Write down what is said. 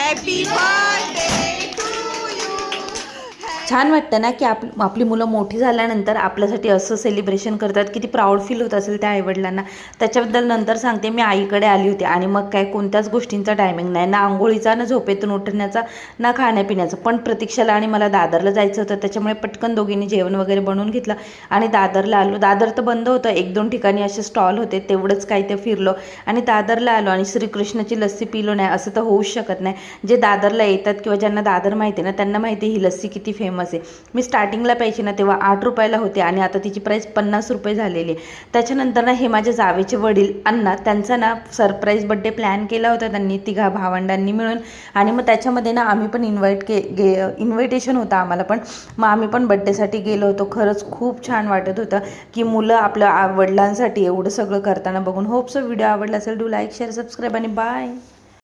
Happy birthday to you. छान वाटतं ना की आपली मुलं मोठी झाल्यानंतर आपल्यासाठी असं सेलिब्रेशन करतात. किती प्राऊड फील होत असेल त्या आईवडिलांना. त्याच्याबद्दल नंतर सांगते. मी आईकडे आली होती आणि मग काय कोणत्याच गोष्टींचा टायमिंग नाही, ना आंघोळीचा, ना झोपेतून उठण्याचा, ना खाण्यापिण्याचं. पण प्रतीक्षाला आणि मला दादरला जायचं होतं, त्याच्यामुळे पटकन दोघींनी जेवण वगैरे बनवून घेतलं आणि दादरला आलो. दादर तर बंद होतं, 1-2 ठिकाणी असे स्टॉल होते, तेवढंच काय ते फिरलो आणि दादरला आलो. आणि श्रीकृष्णाची लस्सी पिलो नाही असं तर होऊच शकत नाही. जे दादरला येतात किंवा ज्यांना दादर माहिती आहे ना, त्यांना माहिती आहे ही लस्सी किती फेमस आहे. मी स्टार्टिंगला प्यायची ना तेव्हा 8 रुपयाला होते आणि आता तिची प्राईस 50 रुपये झालेली आहे. त्याच्यानंतर ना हे माझे जावेचे वडील अण्णा, त्यांचा ना सरप्राईज बड्डे प्लॅन केला होता त्यांनी, तिघा भावंडांनी मिळून. आणि मग त्याच्यामध्ये ना आम्ही पण इन्व्हिटेशन होतं आम्हाला पण. मग आम्ही पण बड्डेसाठी गेलो होतो. खरंच खूप छान वाटत होतं की मुलं आपल्या वडिलांसाठी एवढं सगळं करताना बघून. होप सो व्हिडिओ आवडला असेल. डू लाईक, शेअर, सबस्क्राईब आणि बाय.